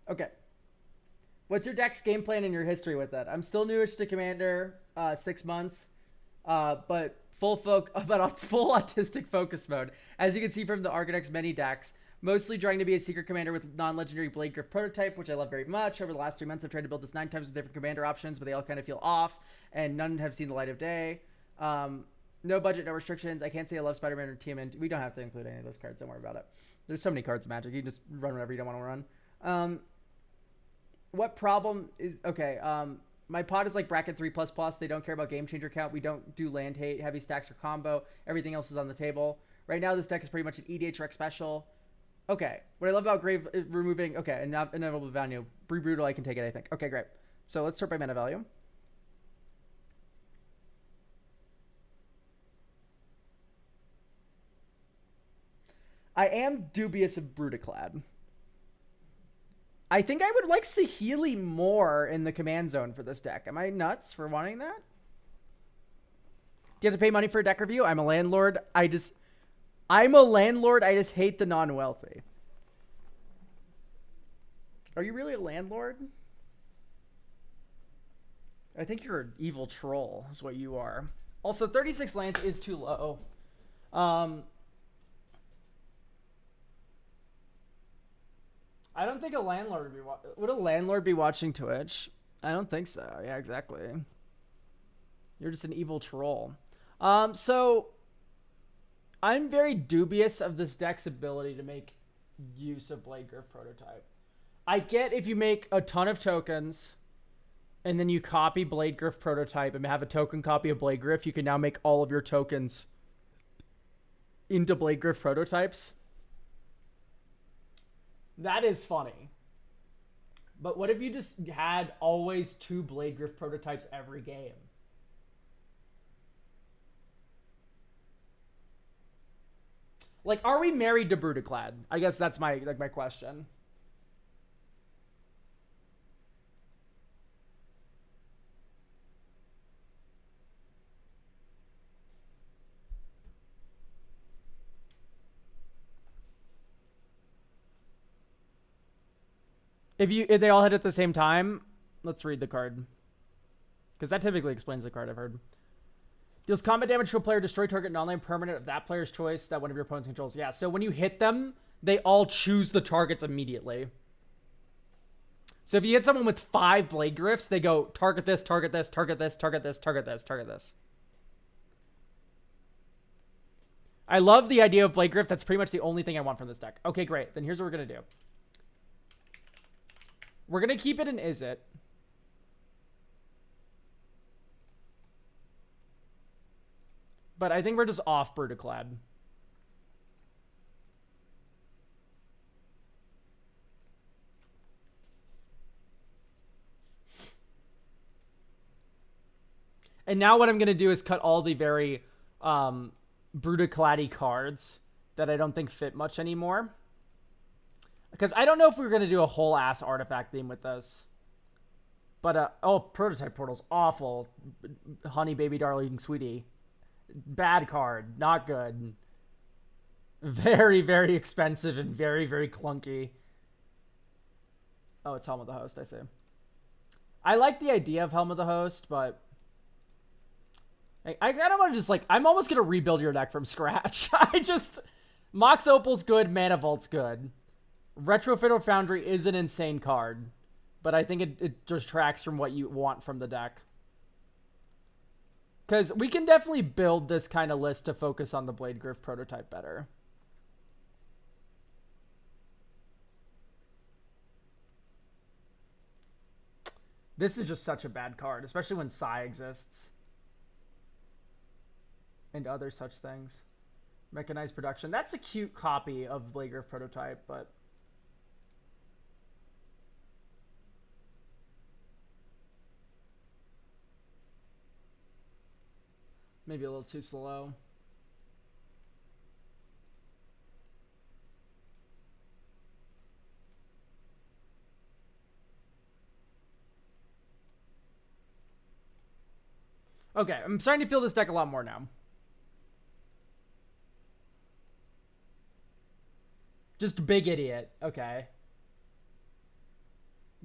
Okay. What's your deck's game plan and your history with it? I'm still newish to Commander, 6 months, but but on full autistic focus mode. As you can see from the Argonex many decks, mostly trying to be a secret commander with non-legendary Blade Griff prototype, which I love very much. Over the last 3 months, I've tried to build this 9 times with different commander options, but they all kind of feel off, and none have seen the light of day. No budget, no restrictions. I can't say I love Spider-Man or TMN. We don't have to include any of those cards. Don't worry about it. There's so many cards in Magic. You can just run whatever you don't want to run. What problem is okay? My pod is like bracket 3++. They don't care about game changer count. We don't do land hate, heavy stacks, or combo. Everything else is on the table. Right now, this deck is pretty much an EDH rec special. Okay. What I love about Grave removing, okay, and not inevitable value. Bree Brutal, I can take it, I think. Okay, great. So let's start by mana value. I am dubious of Brutaclad. I think I would like Saheeli more in the command zone for this deck. Am I nuts for wanting that? Do you have to pay money for a deck review? I'm a landlord. I'm a landlord. I just hate the non-wealthy. Are you really a landlord? I think you're an evil troll is what you are. Also, 36 lands is too low. I don't think a landlord would a landlord be watching Twitch? I don't think so. Yeah, exactly. You're just an evil troll. So I'm very dubious of this deck's ability to make use of Blade Griff prototype. I get if you make a ton of tokens and then you copy Blade Griff prototype and have a token copy of Blade Griff, you can now make all of your tokens into Blade Griff prototypes. That is funny. But what if you just had always 2 Blade Griff prototypes every game? Like, are we married to Brutaclad? I guess that's my question. If they all hit at the same time, let's read the card. Because that typically explains the card, I've heard. Deals combat damage to a player, destroy target non-land permanent of that player's choice that one of your opponents controls. Yeah, so when you hit them, they all choose the targets immediately. So if you hit someone with 5 Blade Griffs, they go target this, target this, target this, target this, target this, target this. I love the idea of Blade Griff. That's pretty much the only thing I want from this deck. Okay, great. Then here's what we're going to do. We're going to keep it in Is It. But I think we're just off Brutaclad. And now what I'm going to do is cut all the very Brutaclad-y cards that I don't think fit much anymore. Because I don't know if we're going to do a whole-ass artifact theme with this. But, oh, Prototype Portal's awful. Honey, baby, darling, sweetie. Bad card. Not good. Very, very expensive and very, very clunky. Oh, it's Helm of the Host, I see. I like the idea of Helm of the Host, but I kind of want to just, like, I'm almost going to rebuild your deck from scratch. Mox Opal's good, Mana Vault's good. Retrofit Foundry is an insane card, but I think it distracts from what you want from the deck. Because we can definitely build this kind of list to focus on the Blade Griff prototype better. This is just such a bad card, especially when Psy exists. And other such things. Mechanized Production. That's a cute copy of Blade Griff prototype, but maybe a little too slow. Okay, I'm starting to feel this deck a lot more now. Just big idiot. Okay.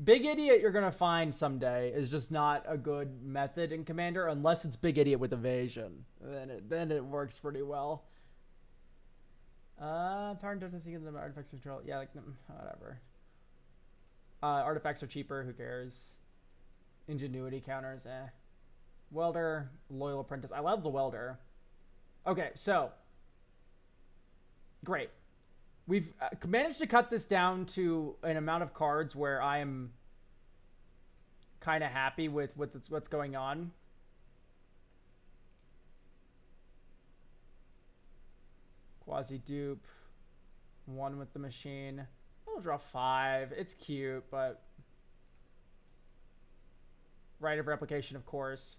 Big Idiot you're going to find someday is just not a good method in Commander unless it's Big Idiot with evasion. Then it works pretty well. Power and doesn't see the artifacts control. Yeah, like, whatever. Artifacts are cheaper. Who cares? Ingenuity counters. Welder. Loyal Apprentice. I love the Welder. Okay, so. Great. We've managed to cut this down to an amount of cards where I am kind of happy with what's going on. Quasi-dupe. 1 with the machine. I'll draw 5. It's cute, but... Right of replication, of course.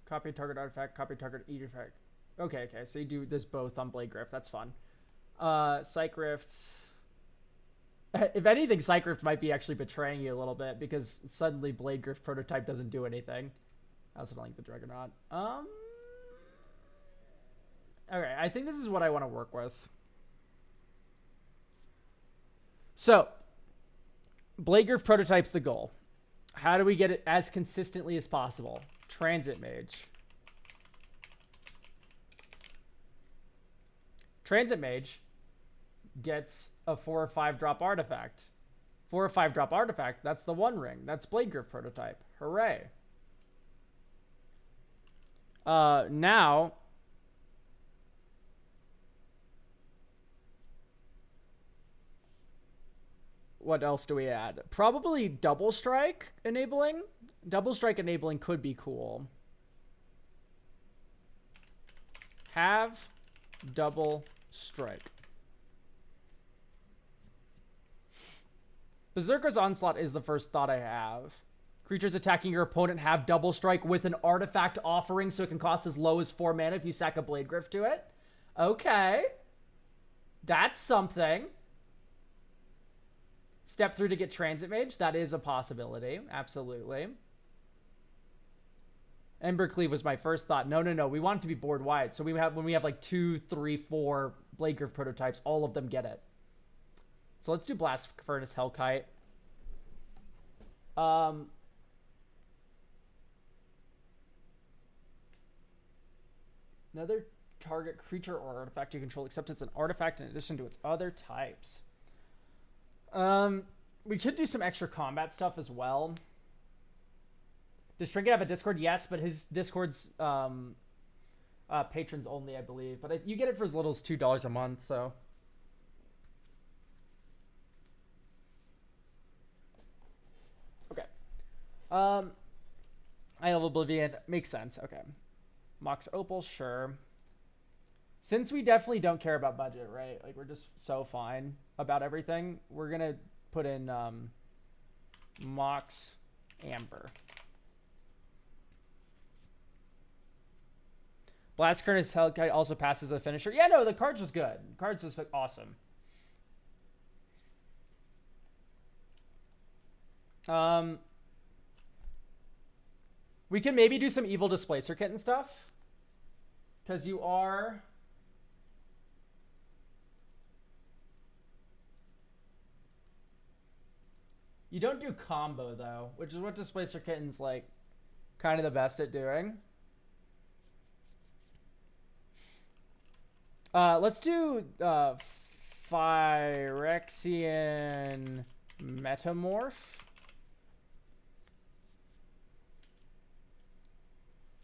Copy target artifact, copy target artifact. Okay, so you do this both on Blade Grift. That's fun. Psych Rift. If anything, Psych Rift might be actually betraying you a little bit because suddenly Blade Grift prototype doesn't do anything. I also don't like the Juggernaut. Okay, I think this is what I want to work with. So, Blade Grift prototype's the goal. How do we get it as consistently as possible? Transit Mage. Transit Mage gets a 4 or 5 drop artifact. 4 or 5 drop artifact, that's the One Ring. That's Blade Grift prototype. Hooray. Now... What else do we add? Probably Double Strike enabling. Double Strike enabling could be cool. Have Double Strike. Berserker's Onslaught is the first thought I have. Creatures attacking your opponent have Double Strike with an artifact offering, so it can cost as low as 4 mana if you sack a Blade Grift to it. Okay. That's something. Step 3 to get Transit Mage. That is a possibility. Absolutely. Embercleave was my first thought. No. We want it to be board wide. So when we have like 2, 3, 4 Blade Grift prototypes, all of them get it. So let's do Blast Furnace Hellkite. Another target creature or artifact you control, except it's an artifact in addition to its other types. We could do some extra combat stuff as well. Does Trinket have a Discord? Yes, but his Discord's patrons only, I believe. But you get it for as little as $2 a month, so... Okay. Eye of Oblivion. Makes sense. Okay. Mox Opal, sure. Since we definitely don't care about budget, right? Like, we're just so fine about everything. We're going to put in Mox Amber. Blast Furnace Hellkite also passes as a finisher. Yeah, no, the card's just good. The card's just like, awesome. We can maybe do some Evil Displacer Kit and stuff. Because you are... You don't do combo, though, which is what Displacer Kitten's, like, kind of the best at doing. Let's do Phyrexian Metamorph.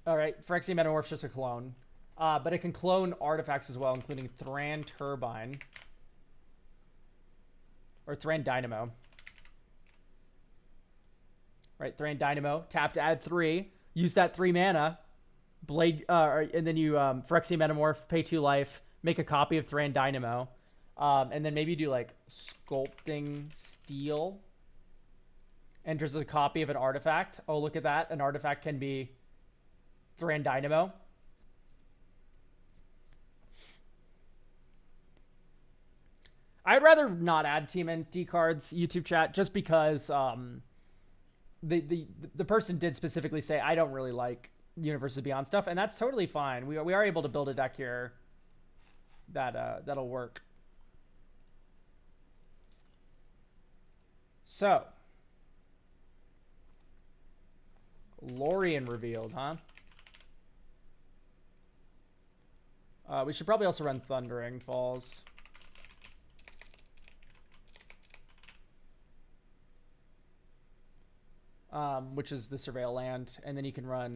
Alright, Phyrexian Metamorph's just a clone. But it can clone artifacts as well, including Thran Turbine. Or Thran Dynamo. Right, Thran Dynamo. Tap to add 3. Use that 3 mana. Blade, and then you Phyrexian Metamorph, pay 2 life, make a copy of Thran Dynamo. And then maybe do like Sculpting Steel. Enters a copy of an artifact. Oh, look at that. An artifact can be Thran Dynamo. I'd rather not add TMNT cards, YouTube chat, just because the person did specifically say, I don't really like Universes Beyond stuff, and that's totally fine. We are able to build a deck here that that'll work. So, Lorien revealed, huh? We should probably also run Thundering Falls. Which is the Surveil land. And then you can run,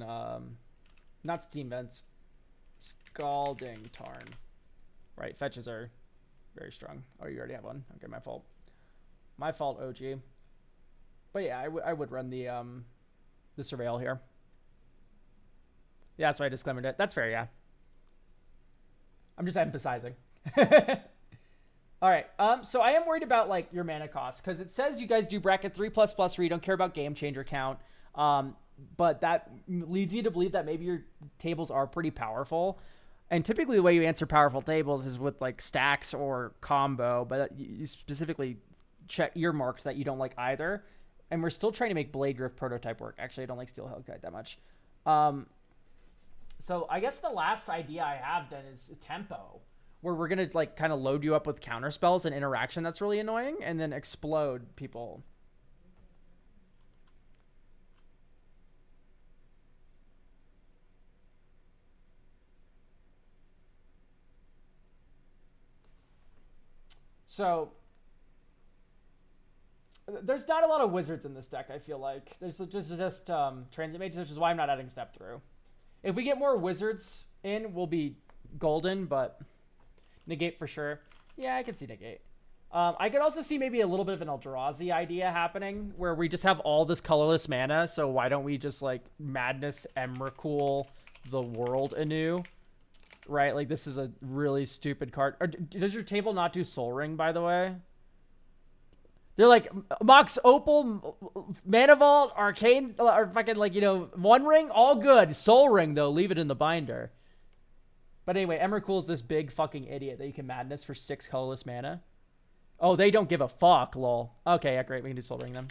not Steam Vents, Scalding Tarn. Right, fetches are very strong. Oh, you already have one. Okay, my fault. My fault, OG. But yeah, I would run the Surveil here. Yeah, that's why I disclaimed it. That's fair, yeah. I'm just emphasizing. All right. So I am worried about like your mana cost because it says you guys do bracket 3++ where you don't care about game changer count. But that leads me to believe that maybe your tables are pretty powerful. And typically the way you answer powerful tables is with like stacks or combo, but you specifically earmarked that you don't like either. And we're still trying to make Blade Griff prototype work. Actually, I don't like Steel Hellkite that much. So I guess the last idea I have then is tempo, where we're gonna like kind of load you up with counter spells and interaction that's really annoying, and then explode people. So there's not a lot of wizards in this deck. I feel like there's just transit mages, which is why I'm not adding step through. If we get more wizards in, we'll be golden, but negate for sure. Yeah, I can see negate. I could also see maybe a little bit of an Eldrazi idea happening where we just have all this colorless mana. So why don't we just like Madness Emrakul the world anew? Right? Like this is a really stupid card. Or does your table not do Soul Ring, by the way? They're like Mox Opal, Mana Vault, Arcane, or fucking like, you know, One Ring, all good. Soul Ring, though, leave it in the binder. But anyway, Emrakul's this big fucking idiot that you can Madness for 6 colorless mana. Oh, they don't give a fuck, lol. Okay, yeah, great. We can do Soul Ring then.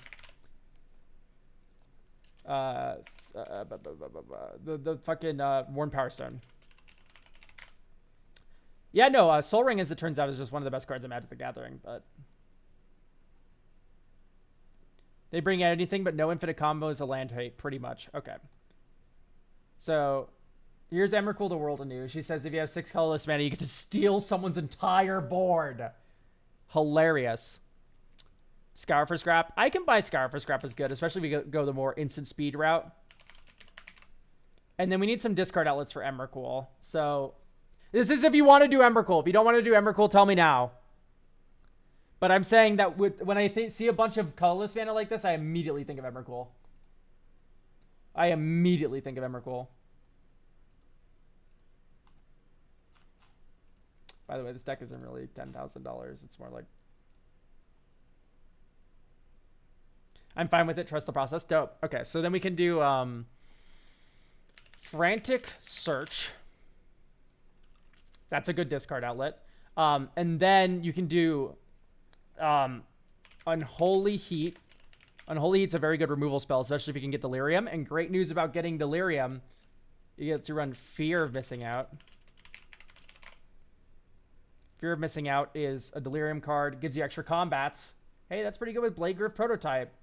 The fucking Worn Power Stone. Yeah, no, Soul Ring, as it turns out, is just one of the best cards in Magic the Gathering, but... They bring out anything but no infinite combos, a land hate, pretty much. Okay. So, here's Emrakul the World Anew. She says if you have 6 colorless mana, you get to steal someone's entire board. Hilarious. Scour for Scrap. I can buy Scour for Scrap as good, especially if we go the more instant speed route. And then we need some discard outlets for Emrakul. So, this is if you want to do Emrakul. If you don't want to do Emrakul, tell me now. But I'm saying that when I see a bunch of colorless mana like this, I immediately think of Emrakul. I immediately think of Emrakul. By the way, this deck isn't really $10,000. It's more like... I'm fine with it. Trust the process. Dope. Okay, so then we can do Frantic Search. That's a good discard outlet. And then you can do... Unholy Heat. Unholy Heat's a very good removal spell, especially if you can get Delirium. And great news about getting Delirium, you get to run Fear of Missing Out. Fear of Missing Out is a Delirium card, gives you extra combats. Hey, that's pretty good with Blade Griff prototype.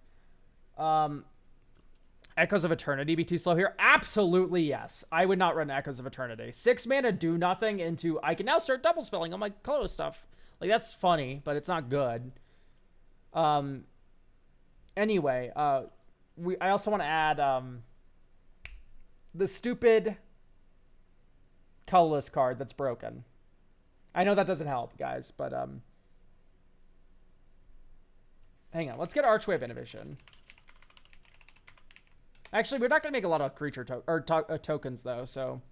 Echoes of Eternity be too slow here? Absolutely yes. I would not run Echoes of Eternity. 6 mana, do nothing, into I can now start double spelling on my colorless stuff. Like, that's funny, but it's not good. Anyway, I also want to add the stupid colorless card that's broken. I know that doesn't help, guys, but hang on. Let's get Archway of Innovation. Actually, we're not going to make a lot of creature tokens, though, so...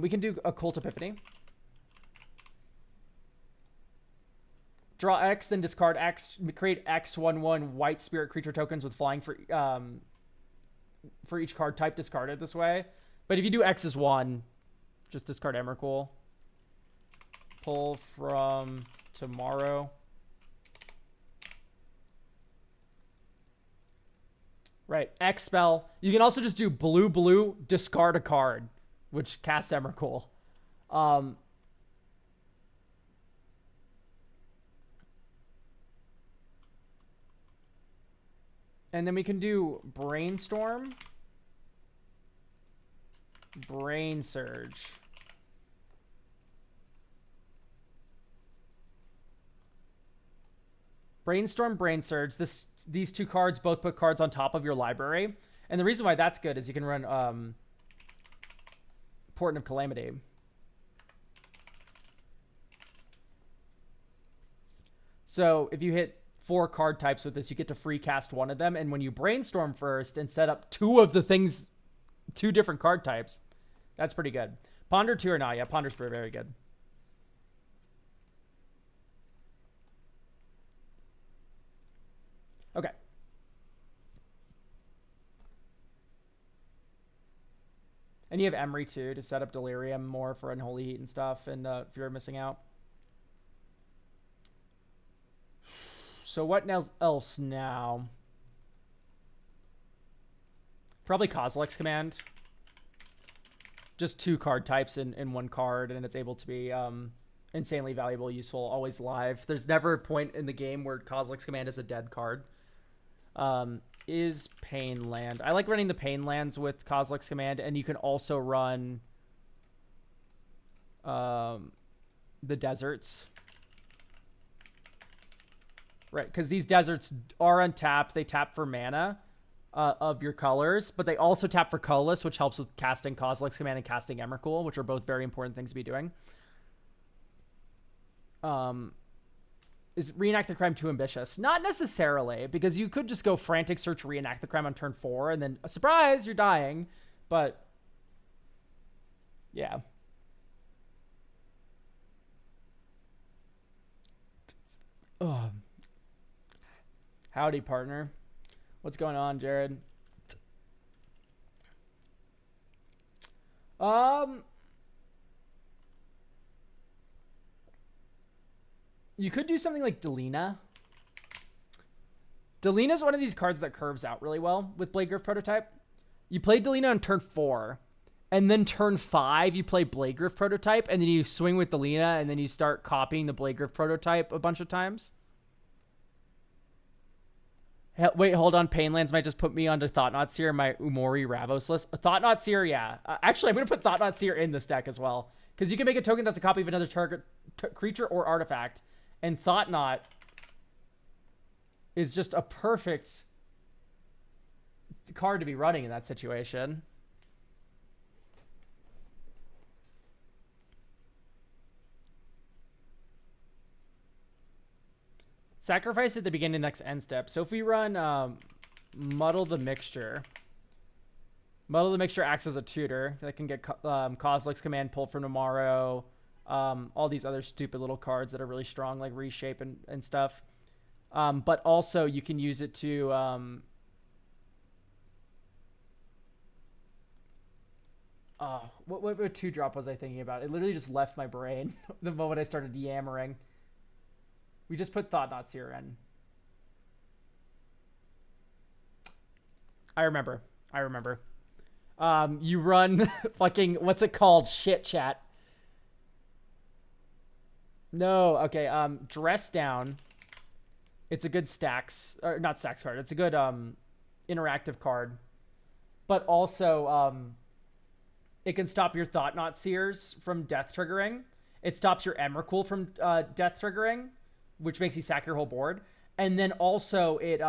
we can do Occult Epiphany. Draw X, then discard X. Create X 1/1 white spirit creature tokens with flying for each card type discarded this way. But if you do X as 1, just discard Emrakul. Pull from Tomorrow. Right, X spell. You can also just do blue, discard a card, which casts Emrakul. And then we can do Brainstorm. Brain Surge. Brainstorm, Brain Surge. These two cards both put cards on top of your library. And the reason why that's good is you can run Portent of Calamity. So if you hit 4 card types with this, you get to free cast one of them. And when you brainstorm first and set up 2 of the things, 2 different card types, that's pretty good. Ponder 2 or not? Yeah, Ponder's very, very good. Okay. And you have Emery too to set up Delirium more for Unholy Heat and stuff, and if you're missing out. So what else now? Probably Kozilek's Command. Just 2 card types in 1 card, and it's able to be insanely valuable, useful, always live. There's never a point in the game where Kozilek's Command is a dead card. Is Pain Land. I like running the Pain Lands with Kozilek's Command, and you can also run the Deserts. Right, because these Deserts are untapped. They tap for mana of your colors, but they also tap for colorless, which helps with casting Kozilek's Command and casting Emrakul, which are both very important things to be doing. Is Reenact the Crime too ambitious? Not necessarily, because you could just go Frantic Search Reenact the Crime on turn 4, and then, surprise, you're dying. But, yeah. Howdy, partner. What's going on, Jared? You could do something like Delina. Delina's one of these cards that curves out really well with Blade-Griff Prototype. You play Delina on turn 4, and then turn 5, you play Blade-Griff Prototype, and then you swing with Delina, and then you start copying the Blade-Griff Prototype a bunch of times. Wait, hold on. Painlands might just put me onto Thought-Knot Seer in my Umori Ravos list. Thought-Knot Seer, yeah. Actually, I'm going to put Thought-Knot Seer in this deck as well, because you can make a token that's a copy of another target creature or artifact. And Thought-Knot is just a perfect card to be running in that situation. Sacrifice at the beginning of the next end step. So if we run Muddle the Mixture. Muddle the Mixture acts as a tutor that can get Kozilek's Command pulled from tomorrow. All these other stupid little cards that are really strong, like Reshape and stuff. But also you can use it to... what 2-drop was I thinking about? It literally just left my brain the moment I started yammering. We just put Thought-Knot Seer in. I remember. You run fucking... What's it called? Shit, chat. No, okay. Dress Down. It's a good stacks... Or not stacks card. It's a good interactive card. But also... it can stop your Thought-Knot Seers from death triggering. It stops your Emrakul from death triggering, which makes you sack your whole board. And then also it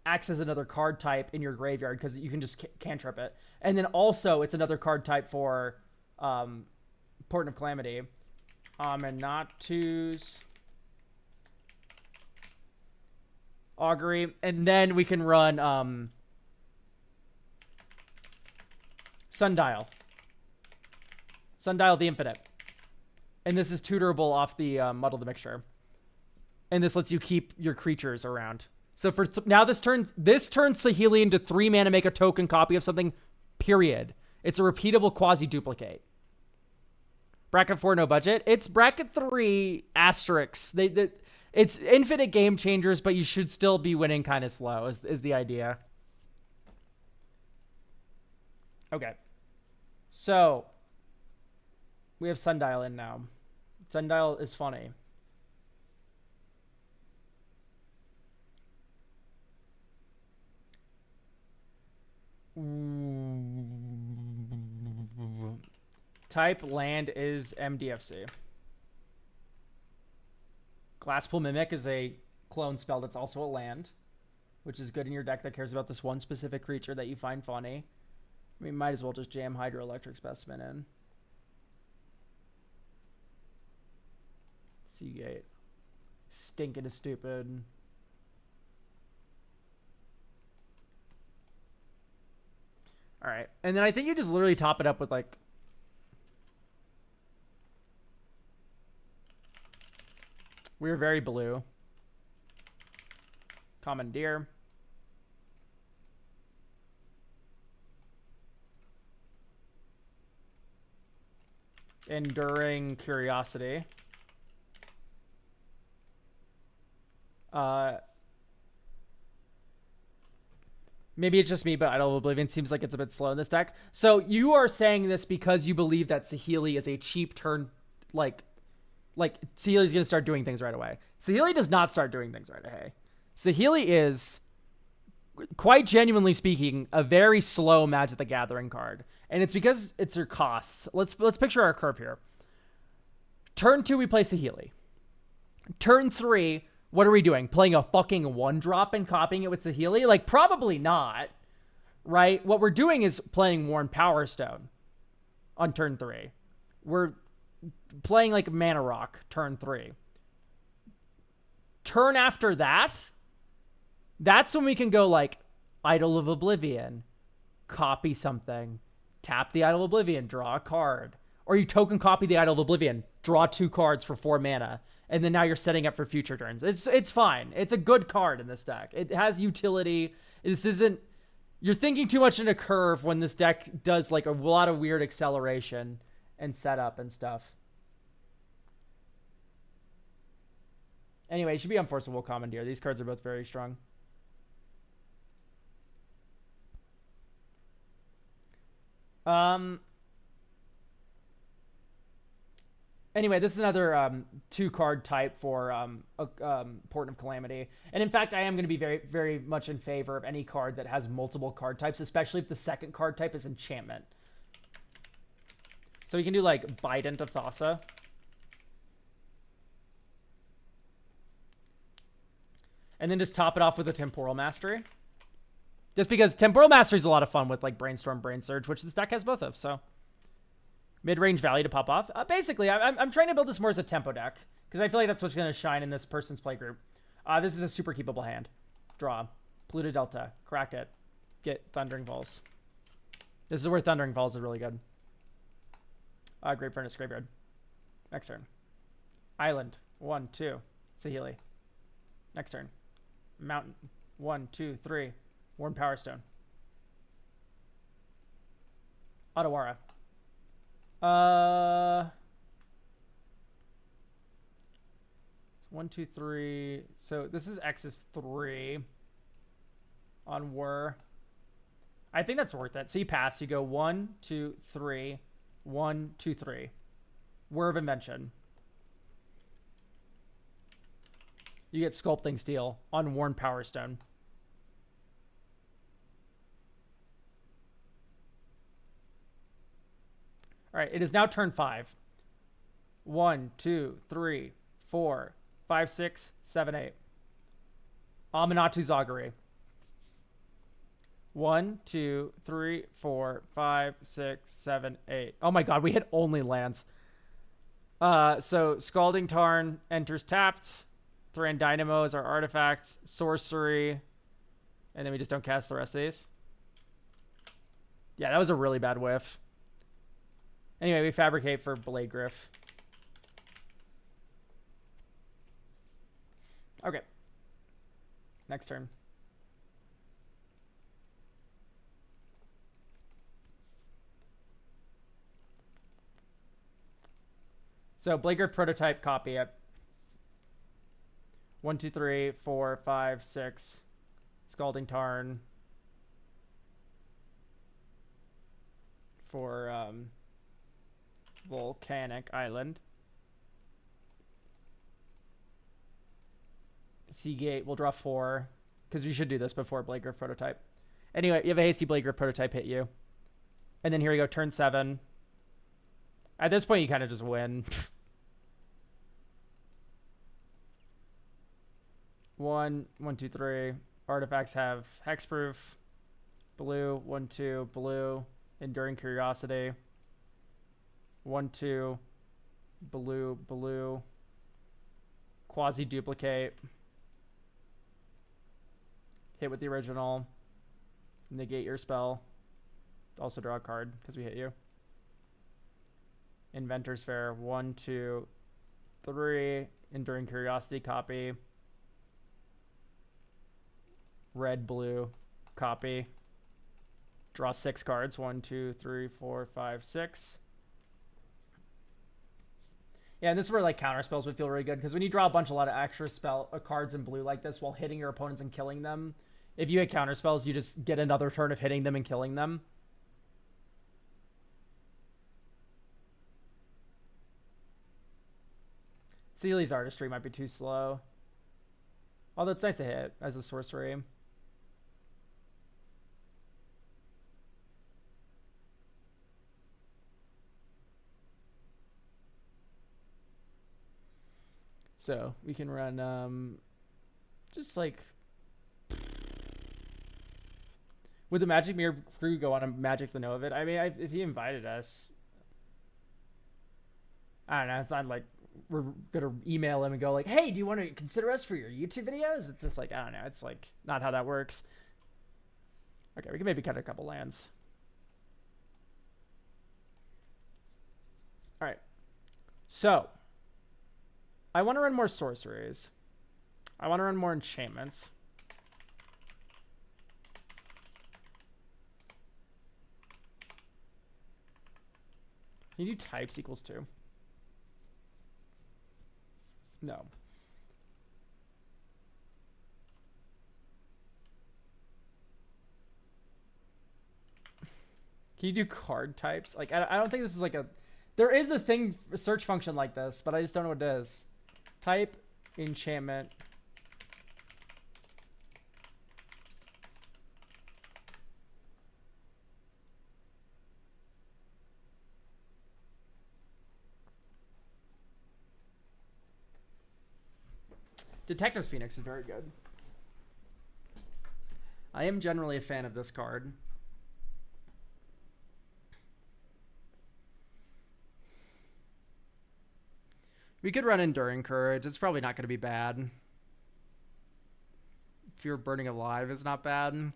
acts as another card type in your graveyard because you can just cantrip it. And then also it's another card type for Portent of Calamity. Aminatus. Augury. And then we can run Sundial. Sundial the Infinite. And this is tutorable off the Muddle the Mixture. And this lets you keep your creatures around. So for now, this turns Saheeli into 3 mana, make a token copy of something, period. It's a repeatable quasi-duplicate. Bracket 4, no budget. It's bracket 3 asterisks. It's infinite game changers, but you should still be winning kind of slow, is the idea. Okay. So, we have Sundial in now. Sundial is funny. Type land is MDFC. Glasspool Mimic is a clone spell that's also a land, which is good in your deck that cares about this one specific creature that you find funny. I mean, might as well just jam Hydroelectric Specimen in. Seagate. Stinking is stupid. Alright. And then I think you just literally top it up with like... We're very blue. Commandeer. Enduring Curiosity. Maybe it's just me, but Idol of Oblivion seems like it's a bit slow in this deck. So you are saying this because you believe that Saheeli is a cheap turn, like Saheeli's going to start doing things right away. Saheeli does not start doing things right away. Saheeli is, quite genuinely speaking, a very slow Magic the Gathering card. And it's because it's her costs. Let's picture our curve here. Turn 2, we play Saheeli. Turn 3, what are we doing? Playing a fucking 1-drop and copying it with Saheeli? Like, probably not, right? What we're doing is playing Worn Power Stone on turn 3. We're playing like Mana Rock turn 3. Turn after that, that's when we can go like Idol of Oblivion, copy something, tap the Idol of Oblivion, draw a card. Or you token copy the Idol of Oblivion, draw 2 cards for 4 mana, and then now you're setting up for future turns. It's fine. It's a good card in this deck. It has utility. This isn't... You're thinking too much in a curve when this deck does like a lot of weird acceleration and setup and stuff. Anyway, it should be Unforceable Commandeer. These cards are both very strong. Anyway, this is another 2-card type for Portent of Calamity. And in fact, I am going to be very, very much in favor of any card that has multiple card types, especially if the second card type is enchantment. So we can do like Bident of Thassa. And then just top it off with a Temporal Mastery. Just because Temporal Mastery is a lot of fun with like Brainstorm, Brain Surge, which this deck has both of, so... Mid-range value to pop off. Basically, I'm trying to build this more as a tempo deck, because I feel like that's what's going to shine in this person's playgroup. This is a super keepable hand. Draw. Polluted Delta. Crack it. Get Thundering Falls. This is where Thundering Falls is really good. Great Furnace Graveyard. Next turn. Island. 1, 2. Saheeli. Next turn. Mountain. 1, 2, 3. Worn Power Stone. Otawara. 1, 2, 3. So this is X is 3 on Whir. I think that's worth it. So you pass. You go 1, 2, 3. 1, 2, 3. Whir of Invention. You get Sculpting Steel on Worn Power Stone. All right, it is now turn 5. 1, 2, 3, 4, 5, 6, 7, 8. Aminatou Zagari. 1, 2, 3, 4, 5, 6, 7, 8. Oh my god, we hit only lands. So Scalding Tarn enters tapped. Thran Dynamo is our artifact. Sorcery. And then we just don't cast the rest of these. Yeah, that was a really bad whiff. Anyway, we fabricate for Blade Griff. Okay. Next turn. So Blade Griff prototype, copy it. 1, 2, 3, 4, 5, 6. Scalding Tarn. For Volcanic Island. Seagate, we'll draw 4. Because we should do this before Blade Griff prototype. Anyway, you have a hasty Blade Griff prototype hit you. And then here we go, turn 7. At this point, you kind of just win. 1, 1, 2, 3. Artifacts have hexproof. Blue, 1, 2. Blue, enduring curiosity. 1, 2. Blue, blue. Quasi duplicate. Hit with the original. Negate your spell. Also draw a card because we hit you. Inventor's Fair. 1, 2, 3. Enduring Curiosity copy. Red, blue copy. Draw 6 cards. 1, 2, 3, 4, 5, 6. Yeah, and this is where like counter spells would feel really good because when you draw a lot of extra cards in blue like this while hitting your opponents and killing them, if you hit counter spells, you just get another turn of hitting them and killing them. Seely's Artistry might be too slow. Although it's nice to hit as a sorcery. So we can run just like would the Magic Mirror crew go on a Magic the Know of it? I mean, if he invited us, I don't know. It's not like we're gonna email him and go like, "Hey, do you want to consider us for your YouTube videos?" It's just like I don't know. It's like not how that works. Okay, we can maybe cut a couple lands. All right, so I want to run more sorceries. I want to run more enchantments. Can you do types equals 2? No. Can you do card types? Like, I don't think this is like a... There is a search function like this, but I just don't know what it is. Type enchantment. Detective's Phoenix is very good. I am generally a fan of this card. We could run Enduring Courage. It's probably not going to be bad. Fear of Burning Alive is not bad.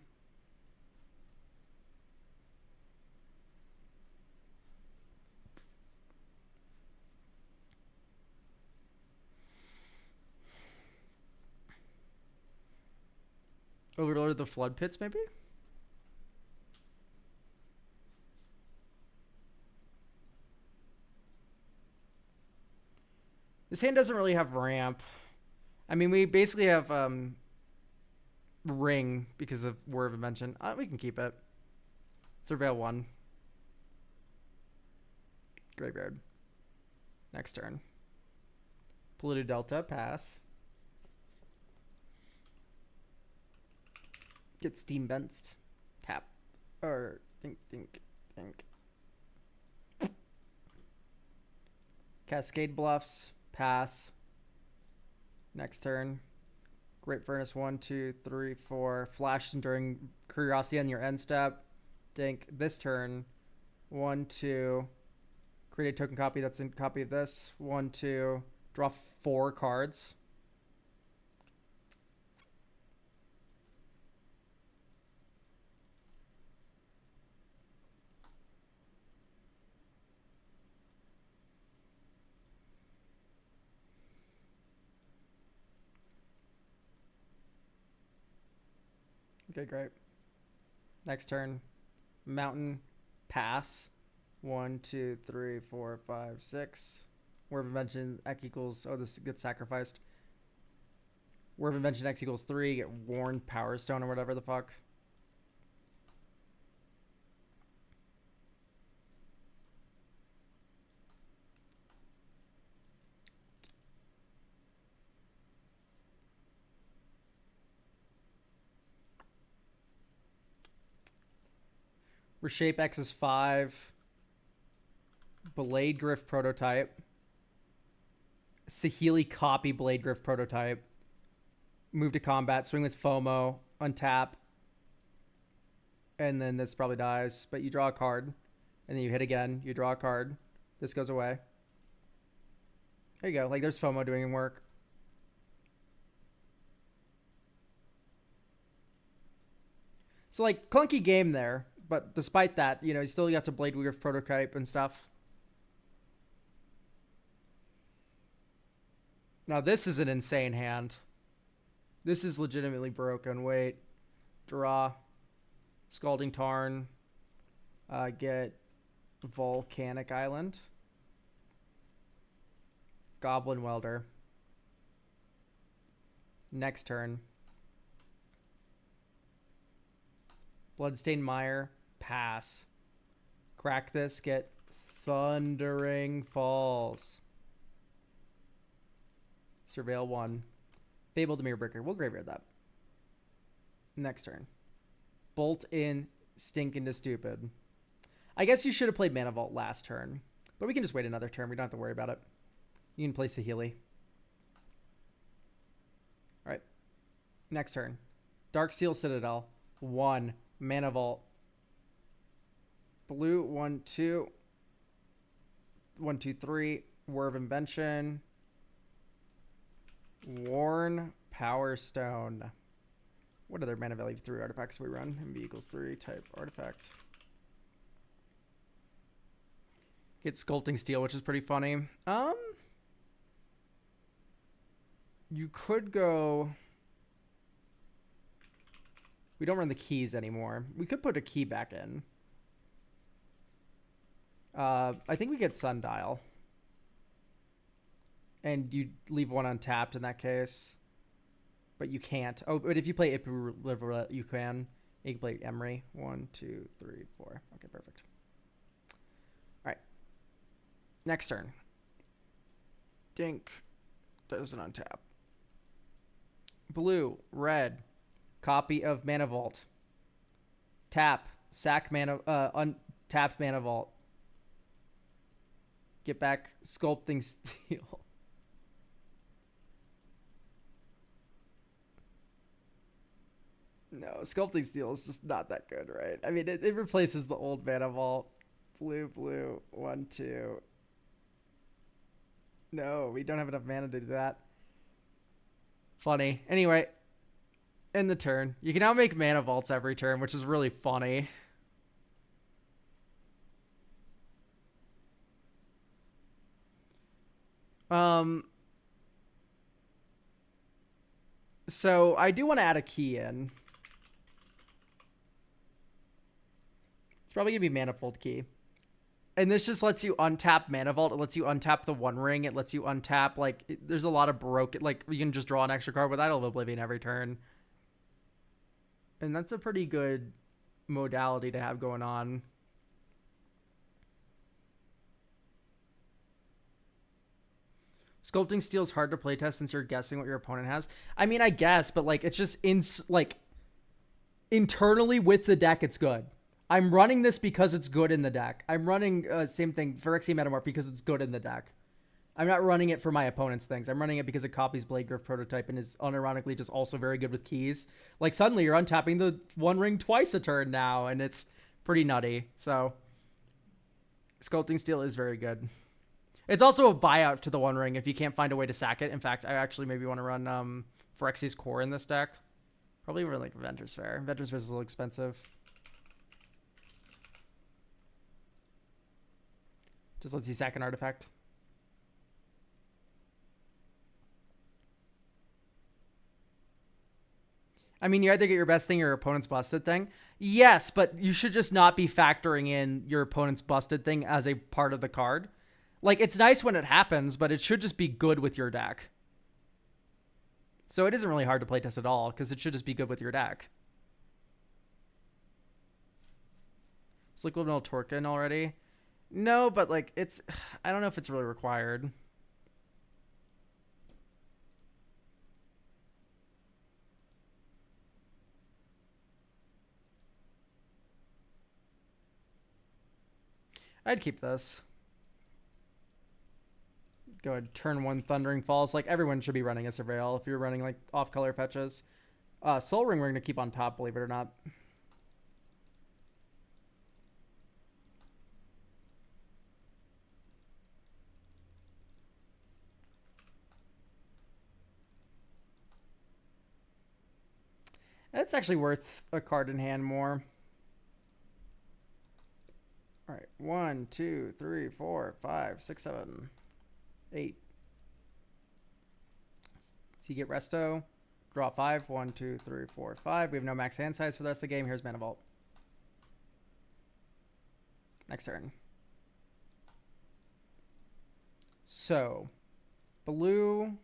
Overlord of the Flood Pits, maybe? This hand doesn't really have ramp. I mean, we basically have ring because of Word of Invention. We can keep it. Surveil 1. Graveyard. Next turn. Polluted Delta, pass. Get Steam Benched. Tap. Or think. Cascade Bluffs, pass. Next turn. Great Furnace 1, 2, 3, 4. Flash Enduring Curiosity on your end step. Dink. This turn. 1, 2. Create a token copy that's in copy of this. 1, 2. Draw 4 cards. Okay, great. Next turn. Mountain, pass. 1, 2, 3, 4, 5, 6. Word of Invention, X equals... Oh, this gets sacrificed. Word of Invention, X equals 3. Get Worn Power Stone or whatever the fuck. Reshape X is 5. Blade Griff prototype. Saheeli copy Blade Griff prototype. Move to combat, swing with FOMO, untap. And then this probably dies, but you draw a card. And then you hit again, you draw a card. This goes away. There you go. Like, there's FOMO doing work. So, like, clunky game there. But despite that, you know, you still got to Blade Griff prototype and stuff. Now, this is an insane hand. This is legitimately broken. Wait. Draw. Scalding Tarn. Get Volcanic Island. Goblin Welder. Next turn. Bloodstained Mire. Pass. Crack this. Get Thundering Falls. Surveil 1. Fabled Mirror Breaker. We'll graveyard that. Next turn. Bolt in. Stink into Stupid. I guess you should have played Mana Vault last turn. But we can just wait another turn. We don't have to worry about it. You can play Saheeli. Alright. Next turn. Darksteel Citadel. 1. Mana Vault. Blue. 1, 2. 1, 2, 3. War of Invention. Worn Power Stone. What other mana value 3 artifacts we run? MB equals 3 type artifact. Get Sculpting Steel, which is pretty funny. You could go... We don't run the keys anymore. We could put a key back in. I think we get Sundial. And you leave one untapped in that case. But you can't. Oh, but if you play Ipu, you can. You can play Emery. 1, 2, 3, 4. Okay, perfect. Alright. Next turn. Dink. Doesn't untap. Blue. Red. Copy of Mana Vault. Tap. Sack Mana... untapped Mana Vault. Get back Sculpting Steel. No, Sculpting Steel is just not that good, right? I mean, it replaces the old Mana Vault. Blue, blue, 1, 2. No, we don't have enough mana to do that. Funny. Anyway, end the turn. You can now make Mana Vaults every turn, which is really funny. So I do want to add a key in. It's probably going to be Manifold Key. And this just lets you untap Mana Vault. It lets you untap the One Ring. It lets you untap, like, there's a lot of broken, like, you can just draw an extra card with Idol of Oblivion every turn. And that's a pretty good modality to have going on. Sculpting Steel is hard to playtest since you're guessing what your opponent has. I mean, I guess, but, like, it's just, internally with the deck, it's good. I'm running this because it's good in the deck. I'm running, same thing, Phyrexian Metamorph because it's good in the deck. I'm not running it for my opponent's things. I'm running it because it copies Blade Griff prototype and is unironically just also very good with keys. Like, suddenly you're untapping the One Ring twice a turn now, and it's pretty nutty. So, Sculpting Steel is very good. It's also a buyout to the One Ring if you can't find a way to sack it. In fact, I actually maybe want to run Phyrexia's Core in this deck. Probably run, like, Inventor's Fair. Inventor's Fair is a little expensive. Just lets you sack an artifact. I mean, you either get your best thing or your opponent's busted thing. Yes, but you should just not be factoring in your opponent's busted thing as a part of the card. Like, it's nice when it happens, but it should just be good with your deck. So it isn't really hard to playtest at all, because it should just be good with your deck. Is Liquid Metal Torkin already? No, but, like, it's... I don't know if it's really required. I'd keep this. Go ahead, turn 1 Thundering Falls. Like, everyone should be running a Surveil if you're running, like, off-color fetches. Soul Ring we're going to keep on top, believe it or not. It's actually worth a card in hand more. All right, 1, 2, 3, 4, 5, 6, 7, 8. So you get Resto. Draw 5. 1, 2, 3, 4, 5. We have no max hand size for the rest of the game. Here's Mana Vault. Next turn. So, blue.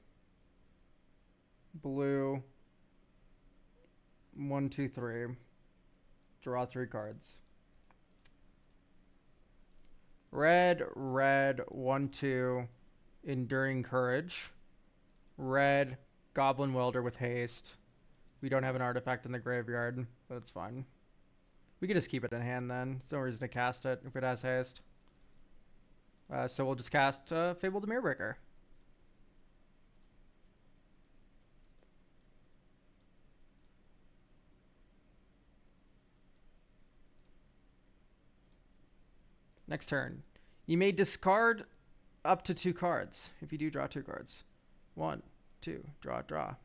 1, 2, 3. Draw 3 cards. Red, 1, 2. Enduring Courage. Red, Goblin Welder with haste. We don't have an artifact in the graveyard, but it's fine. We could just keep it in hand then. There's no reason to cast it if it has haste. So we'll just cast Fable the Mirrorbreaker. Next turn. You may discard up to 2 cards. If you do, draw 2 cards. 1, 2, draw.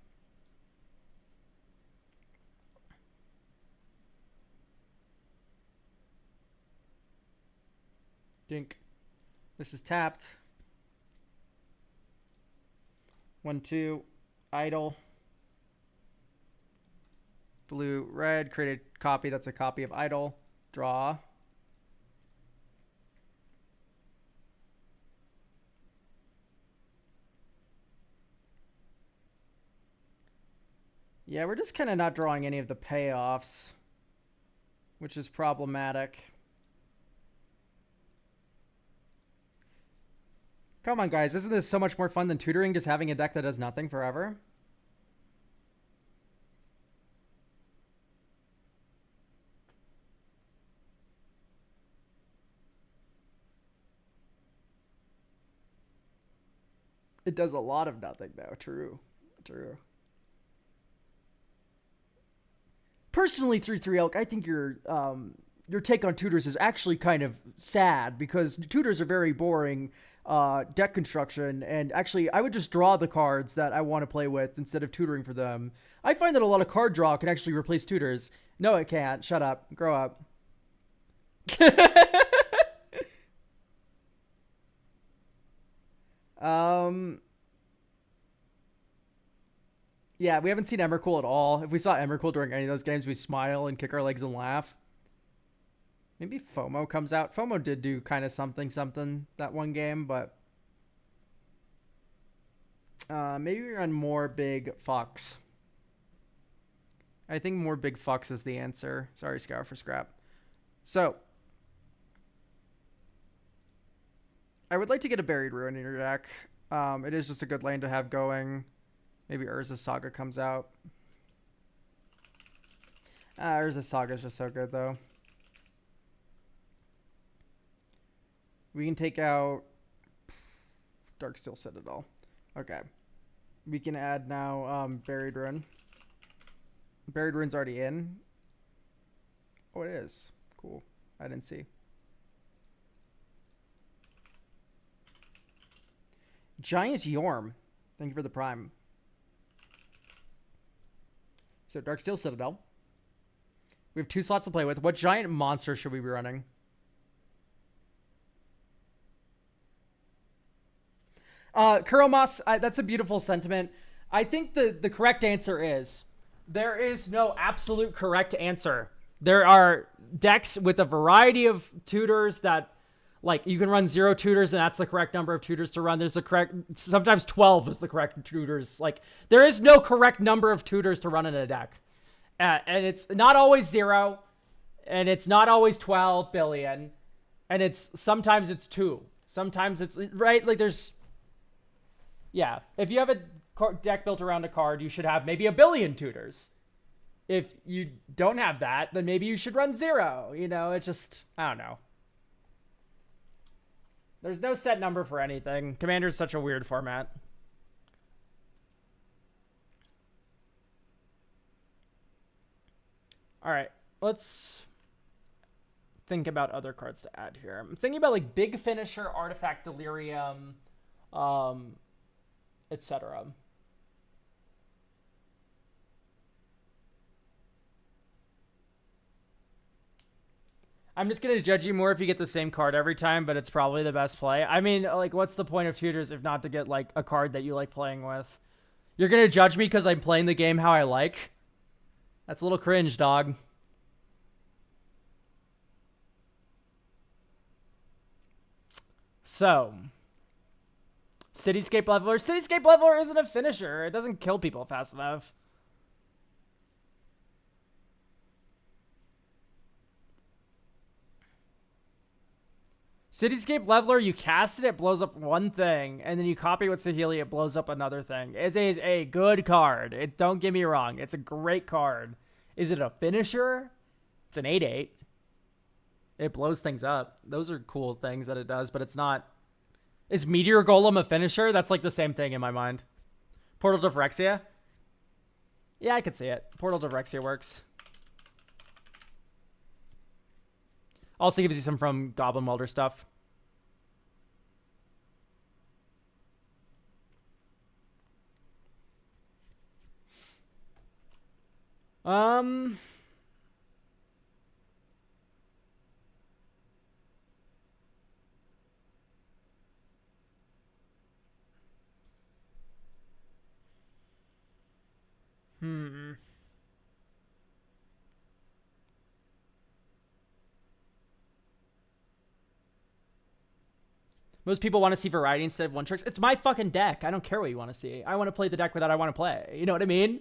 Dink. This is tapped. 1, 2, idle. Blue, red, create a copy that's a copy of idle. Draw. Yeah, we're just kind of not drawing any of the payoffs, which is problematic. Come on, guys. Isn't this so much more fun than tutoring, just having a deck that does nothing forever? It does a lot of nothing, though. True. Personally, 3-3 Elk, I think your take on tutors is actually kind of sad, because tutors are very boring deck construction, and actually I would just draw the cards that I want to play with instead of tutoring for them. I find that a lot of card draw can actually replace tutors. No, it can't. Shut up. Grow up. Yeah, we haven't seen Emrakul at all. If we saw Emrakul during any of those games, we smile and kick our legs and laugh. Maybe FOMO comes out. FOMO did do kind of something that one game, but maybe we run more big fucks. I think more big fucks is the answer. Sorry, Scour for scrap. So, I would like to get a Buried Ruin in your deck. It is just a good lane to have going. Maybe Urza's Saga comes out. Urza's Saga is just so good, though. We can take out Darksteel Citadel. Okay. We can add now Buried Ruin. Buried Ruin's already in. Oh, it is. Cool. I didn't see. Giant Yorm. Thank you for the prime. So Darksteel Citadel. We have 2 slots to play with. What giant monster should we be running? Kuromas, that's a beautiful sentiment. I think the correct answer is there is no absolute correct answer. There are decks with a variety of tutors that, like, you can run 0 tutors and that's the correct number of tutors to run. There's a correct, sometimes 12 is the correct tutors. Like, there is no correct number of tutors to run in a deck. And it's not always 0, and it's not always 12 billion, and sometimes it's 2. Sometimes it's, right? Like, there's, yeah. If you have a deck built around a card, you should have maybe 1 billion tutors. If you don't have that, then maybe you should run 0. You know, it's just, I don't know. There's no set number for anything. Commander's such a weird format. All right, let's think about other cards to add here. I'm thinking about like Big Finisher, Artifact, Delirium, etc. I'm just gonna judge you more if you get the same card every time, but it's probably the best play. I mean, like, what's the point of tutors if not to get like a card that you like playing with? You're gonna judge me because I'm playing the game how I like? That's a little cringe, dog. So, Cityscape Leveler. Cityscape Leveler isn't a finisher. It doesn't kill people fast enough. Cityscape Leveler, you cast it, it blows up one thing, and then you copy with Saheeli, it blows up another thing. It is a good card. Don't get me wrong. It's a great card. Is it a finisher? It's an 8/8. It blows things up. Those are cool things that it does, but it's not. Is Meteor Golem a finisher? That's like the same thing in my mind. Portal to Phyrexia? Yeah, I could see it. Portal to Phyrexia works. Also gives you some from Goblin Welder stuff. Most people want to see variety instead of one tricks. It's my fucking deck. I don't care what you want to see. I want to play the deck that I want to play. You know what I mean?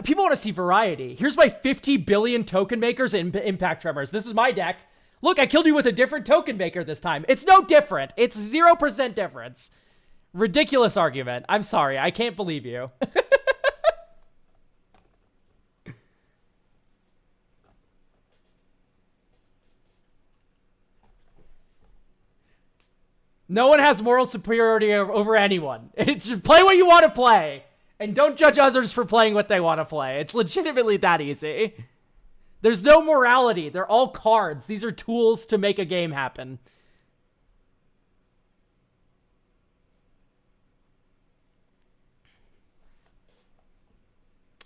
People want to see variety. Here's my 50 billion token makers and impact tremors. This is my deck. Look, I killed you with a different token maker this time. It's no different. It's 0% difference. Ridiculous argument. I'm sorry. I can't believe you. No one has moral superiority over anyone. Just play what you want to play. And don't judge others for playing what they want to play. It's legitimately that easy. There's no morality. They're all cards. These are tools to make a game happen.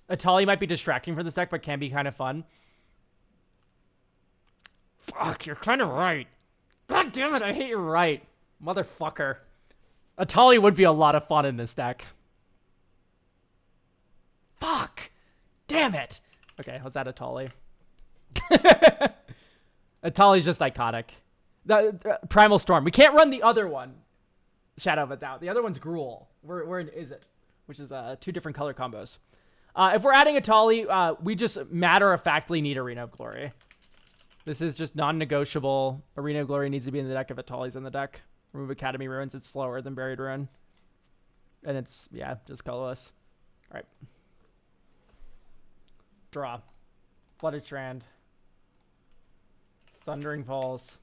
Atali might be distracting from this deck, but can be kind of fun. Fuck, you're kind of right. God damn it, I hate you're right. Motherfucker. Atali would be a lot of fun in this deck. Fuck. Damn it. Okay, let's add Atali. Atali's just iconic. Primal Storm. We can't run the other one. Shadow of a Doubt. The other one's Gruul. We're in Is It, which is 2 different color combos. If we're adding Atali, we just matter-of-factly need Arena of Glory. This is just non-negotiable. Arena of Glory needs to be in the deck if Atali's in the deck. Remove Academy Ruins. It's slower than Buried Ruin. And it's, yeah, just colorless. All right. Draw. Flooded Strand. Thundering Falls.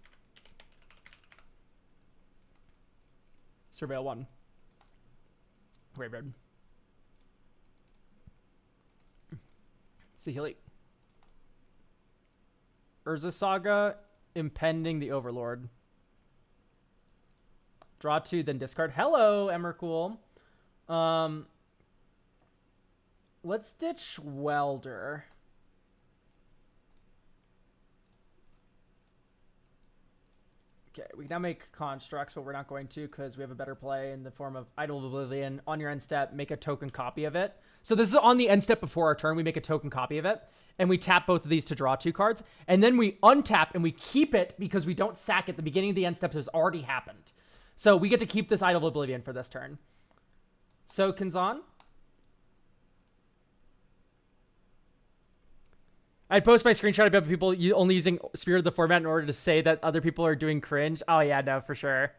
Surveil 1. Graveyard. Saheeli. Urza Saga. Impending the Overlord. Draw 2, then discard. Hello, Emmercool. Let's ditch Welder. Okay, we can now make constructs, but we're not going to because we have a better play in the form of Idol of Oblivion. On your end step, make a token copy of it. So this is on the end step before our turn. We make a token copy of it, and we tap both of these to draw 2 cards. And then we untap, and we keep it because we don't sack it. The beginning of the end step has already happened. So we get to keep this Idol of Oblivion for this turn. So, Kinzan? I'd post my screenshot about people only using Spirit of the Format in order to say that other people are doing cringe. Oh, yeah, no, for sure.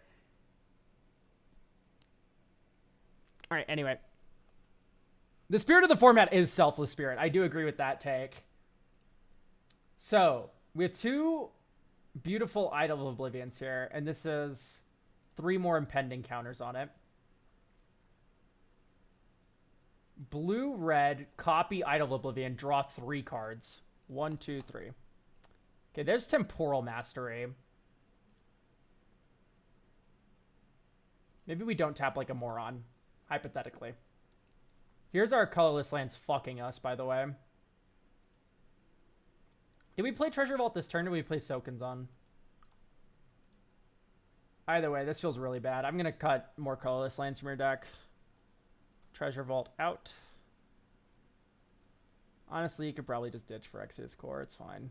All right, anyway. The Spirit of the Format is Selfless Spirit. I do agree with that take. So, we have 2 beautiful Idol of Oblivions here, and this is 3 more impending counters on it. Blue, red, copy Idol of Oblivion, draw 3 cards. 1, 2, 3. Okay, there's Temporal Mastery. Maybe we don't tap like a moron, hypothetically. Here's our colorless lands fucking us, by the way. Did we play Treasure Vault this turn, or did we play Sokens on? Either way, this feels really bad. I'm going to cut more colorless lands from your deck. Treasure Vault out. Honestly, you could probably just ditch for Exodus Core. It's fine.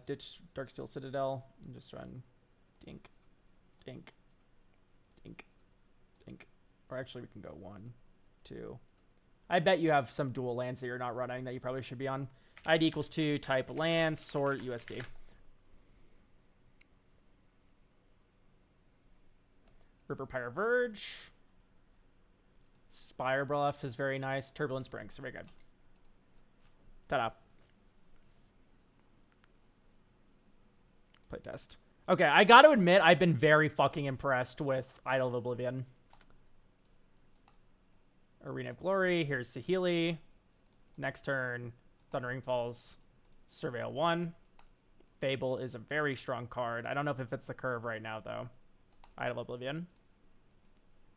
Ditch Darksteel Citadel and just run Dink, Dink, Dink, Dink. Or actually, we can go 1, 2. I bet you have some dual lands that you're not running that you probably should be on. ID equals 2, type land, sort USD. River Pyre Verge. Spire Bluff is very nice. Turbulent Springs, very good. Ta-da. Playtest. Okay, I got to admit, I've been very fucking impressed with Idol of Oblivion. Arena of Glory. Here's Saheeli. Next turn, Thundering Falls. Surveil 1. Fable is a very strong card. I don't know if it fits the curve right now, though. Idol of Oblivion.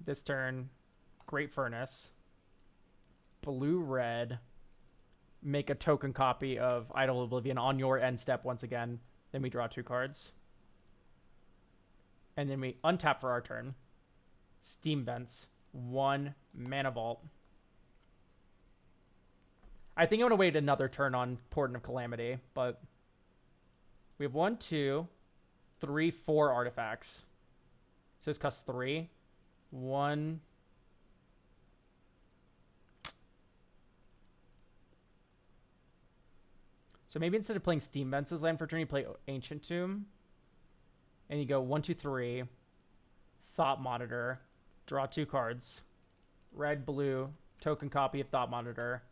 This turn, Great Furnace. Blue-red. Make a token copy of Idol of Oblivion on your end step once again. Then we draw 2 cards. And then we untap for our turn. Steam Vents. 1 Mana Vault. I think I'm going to wait another turn on Portent of Calamity, but we have 1, 2, 3, 4 artifacts. So this costs 3. 1. So maybe instead of playing Steam Vents as land for turn, you play Ancient Tomb. And you go 1, 2, 3. Thought Monitor. Draw 2 cards. Red, blue. Token copy of Thought Monitor.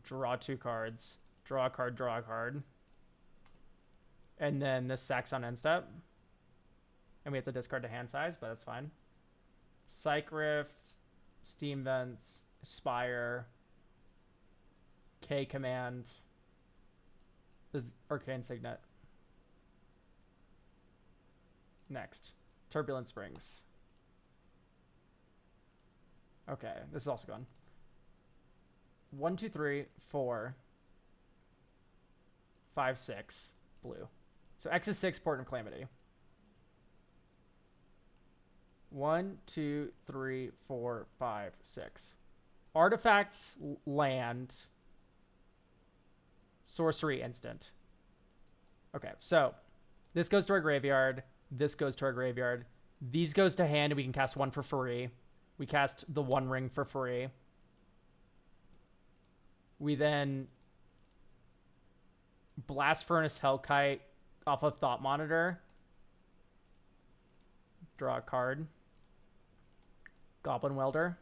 Draw 2 cards. Draw a card, draw a card. And then this sacks on end step. And we have to discard to hand size, but that's fine. Psych Rift. Steam Vents. Spire. K Command. Is Arcane Signet. Next. Turbulent Springs. Okay, this is also gone. 1, 2, 3, 4, 5, 6, blue. So X is 6, Portent of Calamity. 1, 2, 3, 4, 5, 6. Artifact, land, sorcery, instant. Okay, so this goes to our graveyard. This goes to our graveyard. These goes to hand, and we can cast 1 for free. We cast the 1 ring for free. We then Blast Furnace Hellkite off of Thought Monitor. Draw a card. Goblin Welder.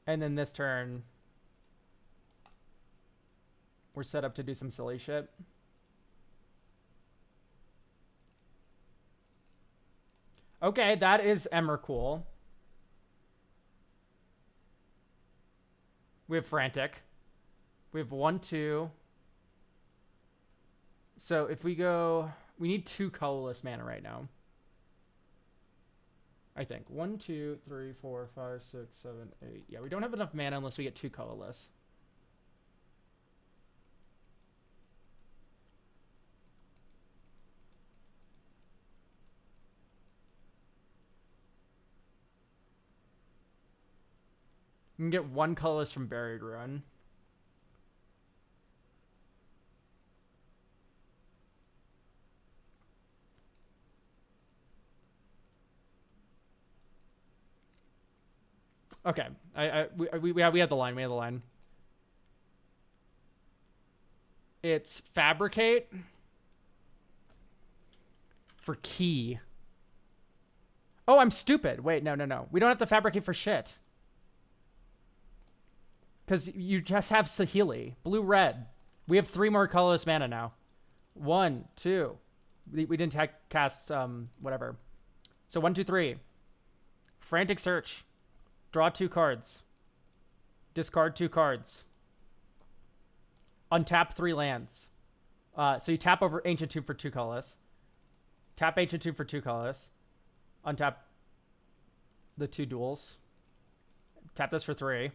And then this turn, we're set up to do some silly shit. Okay, that is Emrakul. We have Frantic. We have 1, 2. So if we go, we need 2 colorless mana right now. I think 1, 2, 3, 4, 5, 6, 7, 8. Yeah, we don't have enough mana unless we get 2 colorless. You can get 1 colorless from Buried Ruin. Okay, we have the line. We have the line. It's Fabricate for key. Oh, I'm stupid. Wait, no. We don't have to fabricate for shit. Because you just have Saheeli. Blue-red. We have 3 more colorless mana now. 1, 2. We didn't cast whatever. So 1, 2, 3. Frantic Search. Draw 2 cards. Discard 2 cards. Untap 3 lands. So you tap over Ancient Tomb for 2 colorless. Tap Ancient Tomb for 2 colorless. Untap the 2 duels. Tap this for 3.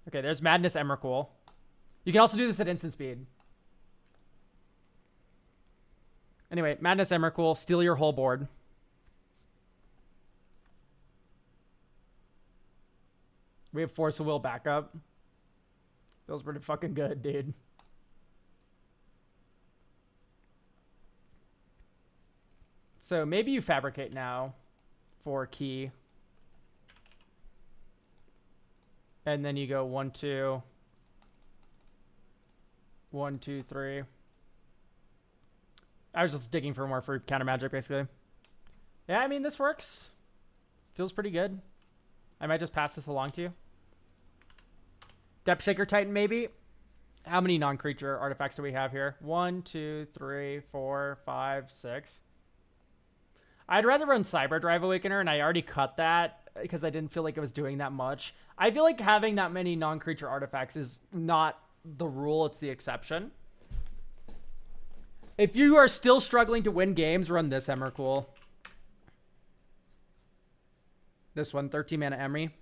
Okay, there's Madness Emrakul. You can also do this at instant speed. Anyway, Madness Emrakul, steal your whole board. We have Force of Will backup. Feels pretty fucking good, dude. So maybe you Fabricate now for key. And then you go 1, 2. 1, 2, 3. I was just digging for more for counter magic, basically. Yeah, I mean, this works. Feels pretty good. I might just pass this along to you. Depth Shaker Titan, maybe. How many non-creature artifacts do we have here? 1, 2, 3, 4, 5, 6. I'd rather run Cyberdrive Awakener, and I already cut that because I didn't feel like it was doing that much. I feel like having that many non-creature artifacts is not the rule, it's the exception. If you are still struggling to win games, run this Emrakul. This one, 13 mana Emery.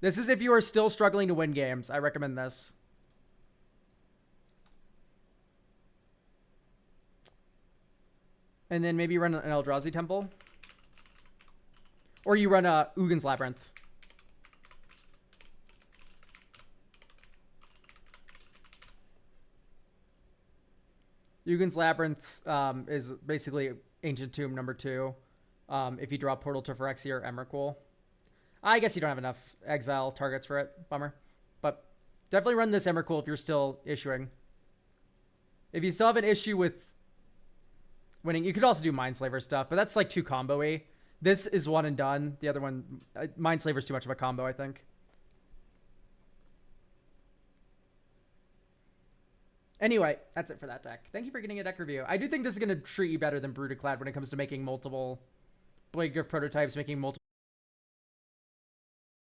This is if you are still struggling to win games. I recommend this. And then maybe you run an Eldrazi Temple. Or you run a Ugin's Labyrinth. Ugin's Labyrinth is basically Ancient Tomb number 2. If you draw Portal to Phyrexia or Emrakul. I guess you don't have enough exile targets for it. Bummer. But definitely run this Emrakul if you're still issuing. If you still have an issue with winning, you could also do Mindslaver stuff, but that's like too combo-y. This is one and done. The other one, Mindslaver's too much of a combo, I think. Anyway, that's it for that deck. Thank you for getting a deck review. I do think this is going to treat you better than Brooded Clad when it comes to making multiple Blade Gryph prototypes, making multiple